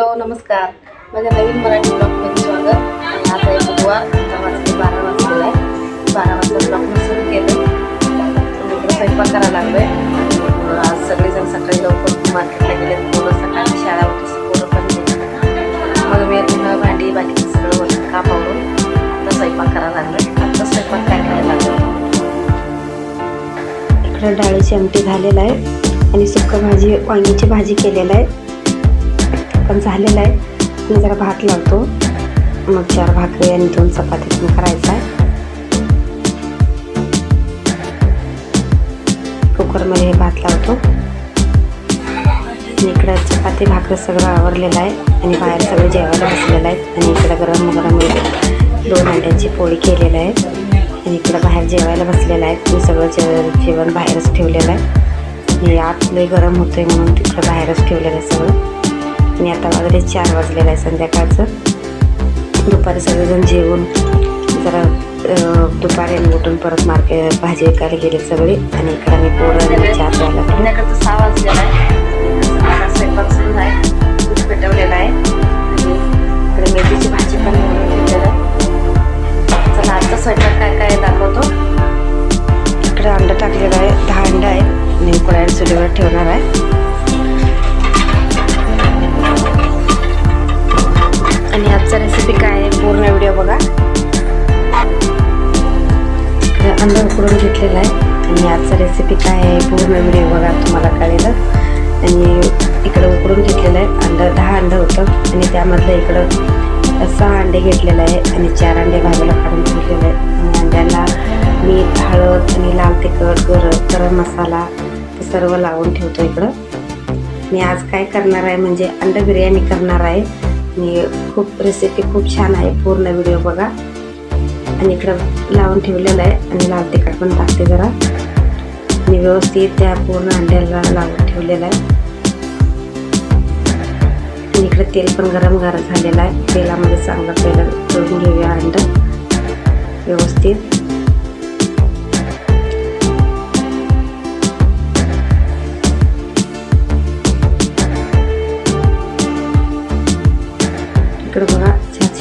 Hello नमस्कार, माझ्या नवीन मराठी ब्लॉगमध्ये स्वागत. आणि आज आहे बुधवार, आता वाजले 12 वाजलेला आहे. 12 वाजता ब्लॉग सुरू केलं. इकडे स्वयंपाक करायला लागलोय. आज सगळेजण सकाळी लवकर मार्केटला गेले. पोरं सकाळी शाळा होती, पोरं पण गेली. मग मी धुणं भांडी बाकीचं सगळं होतं काम आवरून आता स्वयंपाक करायला लागलोय. आता स्वयंपाक काय करायला लागलो. इकडं डाळीची आमटी झालेला आहे आणि सुक्क भाजी वांग्याची भाजी केलेलं आहे पण झालेलं आहे. मी जरा भात लावतो, मग 4 भाकरी आणि 2 चपाती पण करायचा आहे. कुकरमध्ये हे भात लावतो. इकडं चपाती भाकरी सगळं आवरलेलं आहे आणि बाहेर सगळे जेवायला बसलेलं आहे. आणि इकडं गरम गरम 2 अंड्याची पोळी केलेलं आहे आणि इकडं बाहेर जेवायला बसलेलं आहे. मी सगळं जेवण बाहेरच ठेवलेलं आहे आणि आत लई गरम होतंय म्हणून तिकडं बाहेरच ठेवलेलं आहे सगळं. आणि आता वाजले 4 वाजलेलं आहे संध्याकाळचं. दुपारी सगळेजण जेवून जरा दुपारी आणि उठून परत भाजी विकायला गेले सगळे. आणि इकडं मी पोरं आणि 4 द्यायला संध्याकाळचं 6 वाजलेला आहे. माझा स्वयंपाक सुरू आहे. दूध पेटवलेलं आहे आणि इकडे मेथीची भाजी पण बनवून ठेवलेलं आहे. चला आजचा स्वयंपाक काय काय दाखवतो. इकडे अंडं टाकलेलं आहे. 10 अंडं आहेत आणि पोळ्या चुलीवर ठेवणार आहे. आणि आजचा रेसिपी काय आहे पूर्ण व्हिडिओ बघा. अंडा उकडून घेतलेला आहे आणि आजचा रेसिपी काय आहे पूर्ण व्हिडिओ बघा, तुम्हाला कळेल. आणि इकडं उकडून घेतलेलं आहे अंडं. 10 अंडं होतं आणि त्यामधलं इकडं 6 अंडे घेतलेलं आहे आणि 4 अंडे बाजूला काढून ठेवलेले आहे. आणि अंड्याला मीठ, हळद आणि लाल तिखट, गरम मसाला ते सर्व लावून ठेवतो इकडं. मी आज काय करणार आहे म्हणजे अंडा बिर्याणी करणार आहे. आणि रेसिपी खूप छान आहे, पूर्ण व्हिडिओ बघा. आणि इकडं लावून ठेवलेलं आहे आणि लाल तिखट पण टाकते जरा आणि व्यवस्थित त्या पूर्ण अंड्याला लावून ठेवलेलं आहे. आणि इकडे तेल पण गरम झालेलं आहे. तेलामध्ये चांगलं पहिलं तळून घेऊया अंडं व्यवस्थित. इकडं बघा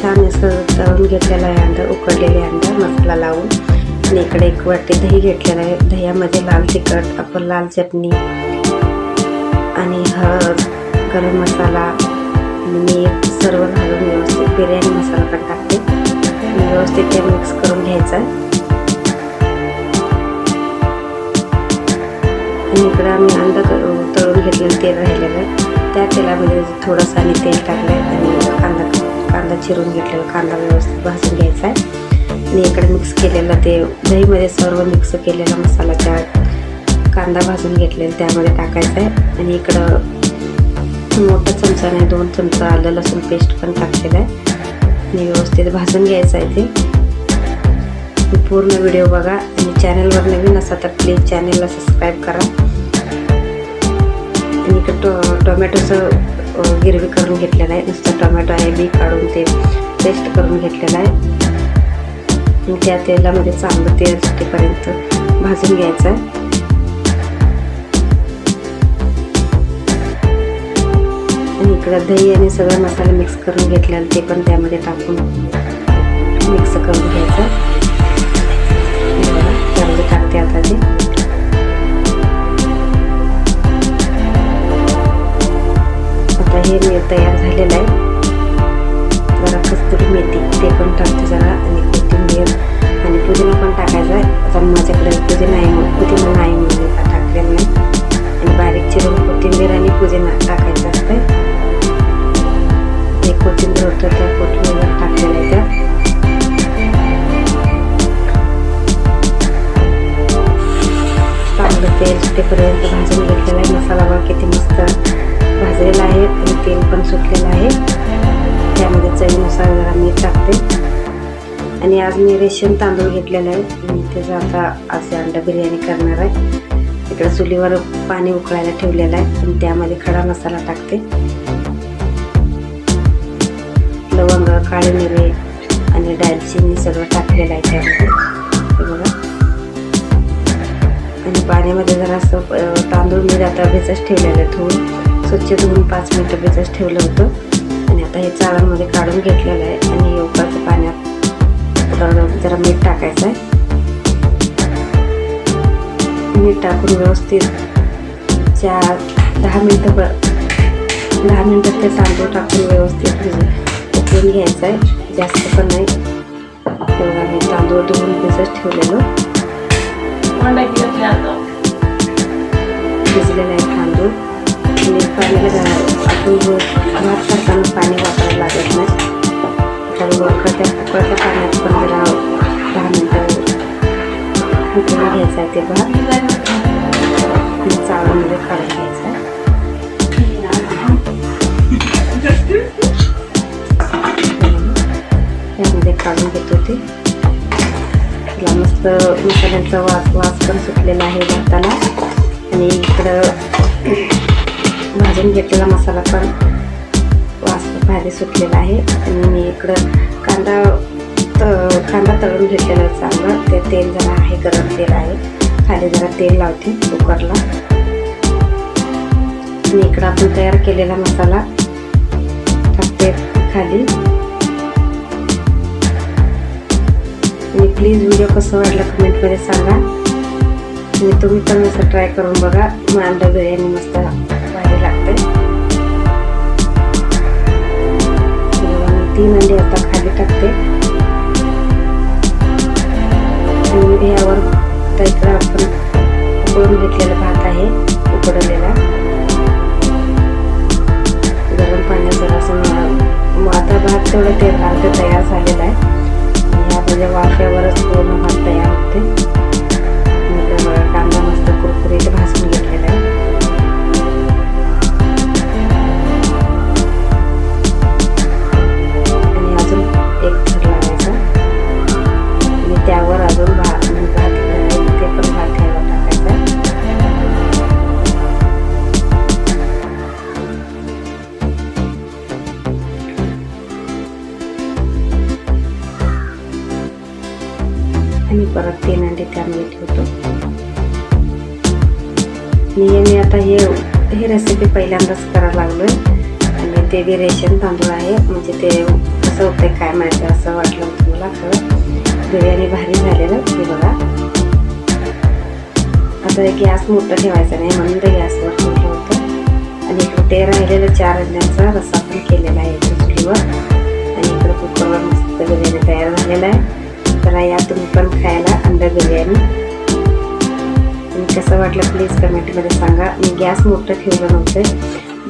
छान असं तळून घेतलेलं आहे अंडं, उकडलेले अंडं मसाला लावून. आणि इकडे 1 वाटी दही घेतलेलं आहे. दह्यामध्ये लाल तिखट, आपण लाल चटणी आणि हळद, गरम मसाला, मीठ सर्व घालून व्यवस्थित बिर्याणी मसाला पण टाकते आणि व्यवस्थित ते मिक्स करून घ्यायचं आहे. आणि इकडं आम्ही अंडं तळून घेतलेलं तेल राहिलेलं आहे. त्या तेलामध्ये थोडंसं आणि तेल टाकलं आहे आणि कांदा चिरून घेतलेला कांदा व्यवस्थित भाजून घ्यायचा आहे. आणि इकडे मिक्स केलेलं ते दहीमध्ये सर्व मिक्स केलेला मसाला त्या कांदा भाजून घेतलेला त्यामध्ये टाकायचा आहे. आणि इकडं मोठा चमचाने 2 चमचा आलं लसूण पेस्ट पण टाकलेलं आहे आणि व्यवस्थित भाजून घ्यायचं आहे ते. पूर्ण व्हिडिओ बघा आणि चॅनलवर नवीन असा तर प्लीज चॅनलला सबस्क्राईब करा. आणि इकडं टोमॅटोचं गिरवी करून घेतलेलं आहे. नुसतं टोमॅटो आहे बी काढून ते पेस्ट करून घेतलेलं आहे. आणि त्या तेलामध्ये चांगलं तेल सुटेपर्यंत भाजून घ्यायचं आहे. आणि इकडं दही आणि सगळे मसाले मिक्स करून घेतलेलं ते पण त्यामध्ये टाकून मिक्स करून घ्यायचं. त्यामध्ये टाकते आता ते. आता हे तयार झालेलं आहे. जरा कस्तुरी मेथी ते पण टाकते जरा आणि कोथिंबीर आणि पुदिना पण टाकायचा आहे. आता माझ्याकडे पुदिना नाही म्हणून टाकलेलं नाही. आणि बारीक चिरून कोथिंबीर आणि पुदिना टाकायचं असतं. एक कोथिंबीर होतं त्या कोथिंबीर टाकलेलं आहे त्या. चांगलं तेल सुटेपर्यंत भाजून घेतलेला आहे. मसाला बघा किती मस्त भाजलेला आहे आणि तेल पण सुटलेलं आहे. त्यामध्ये चवीनुसार जरा मीठ टाकते. आणि आज मी रेशन तांदूळ घेतलेलं आहे आणि त्याचं आता असे अंडा बिर्याणी करणार आहे. इकडे चुलीवर पाणी उकळायला ठेवलेलं आहे आणि त्यामध्ये खडा मसाला टाकते. लवंग, काळी मिरी आणि दालचिनी सगळं टाकलेलं आहे त्यामध्ये बघा. आणि पाण्यामध्ये जरा असं तांदूळ मी आता भिजत ठेवलेलं आहे. थोडं स्वच्छ धुवून 5 मिनिटं भिजत ठेवलं होतं. आता हे चाळणमध्ये काढून घेतलेलं आहे आणि उकळत्या पाण्यात जरा मीठ टाकायचं आहे. मीठ टाकून व्यवस्थित 10 मिनटं ते तांदूळ टाकून व्यवस्थित उकळून घ्यायचं आहे. जास्त पण नाही. तेव्हा मी तांदूळ धुवून भिजत ठेवलेलं भिजलेलं आहे तांदूळ. आणि पाण्याला आपण भात करताना पाणी वापरायला लागत नाही. तर उकळत्या पाण्यात पण जरा 10 मिनटं उकळून घ्यायचं आहे ते भात. चाळणीमध्ये काढून घ्यायचं आहे. यामध्ये काढून घेतो ते. त्याला मस्त मसाल्यांचा वास पण सुटलेला आहे भाताला. आणि इकडं भाजून घेतलेला मसाला पण वास भारी सुटलेला आहे. आणि मी इकडं कांदा तळून घेतलेला आहे चांगला. ते तेल जरा आहे, गरम तेल आहे. खाली जरा तेल लावते कुकरला. आणि इकडं आपण तयार केलेला मसाला टाकते खाली. आणि प्लीज व्हिडिओ कसं वाटलं कमेंटमध्ये सांगा. आणि तुम्ही पण असं ट्राय करून बघा. मग अंडा बिर्याणी मस्त भारी लागते. 3 अंडे आता खाली टाकते. आणि यावर इकडं आपण उकळून घेतलेला भात आहे, उकडलेला गरम पाण्यात जरासं. आता भात तेवढं ते अर्ध तयार झालेला आहे. ह्यामध्ये वाफ्यावरच पूर्ण भात तयार होते. कांदा मस्त कुरकुरीत भाजून घेतलेला आहे. आणि अजून एक थर लावायचा. आणि त्यावर अजून भात ते पण भात घ्यायला टाकायचा. आणि परत 3 अंडे त्यामध्ये ठेवतो. मी आता हे रेसिपी पहिल्यांदाच करायला लागलोय. आणि ते बी रेशन तांदूळ आहे. म्हणजे ते कसं होतंय काय माहिती, असं वाटलं होतं मला. खरं बिर्याणी भारी झालेलं हे बघा. आता गॅस मोठं ठेवायचा नाही म्हणून ते गॅसवर ठेवलं होतं. आणि इकडे ते राहिलेलं 4 अंड्यांचा रस्सा पण केलेला आहे चुलीवर. आणि इकडे कुकरवर मस्त बिर्याणी तयार झालेला आहे. तर या तुम्ही पण खायला अंडा बिर्याणी. आणि कसं वाटलं प्लीज कमेंटमध्ये सांगा. मी गॅस मोठं ठेवलं नव्हतं.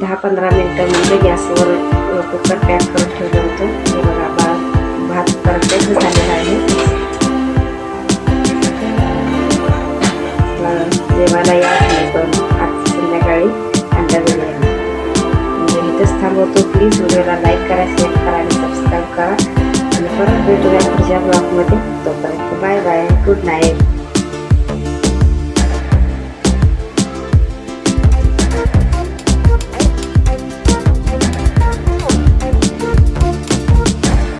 10-15 मिनटं म्हणजे गॅसवर कुकर पॅक करून ठेवलं होतं. हे बघा भात परफेक्ट झालेला आहे. जेवायला या पण आज संध्याकाळी अंडा बिर्याणी. म्हणजे इथंच थांबवतो. प्लीज व्हिडिओला लाईक करा, शेअर करा आणि सबस्क्राईब करा. आणि परत भेटूया पुढच्या ब्लॉगमध्ये. तोपर्यंत बाय बाय, गुड नाईट.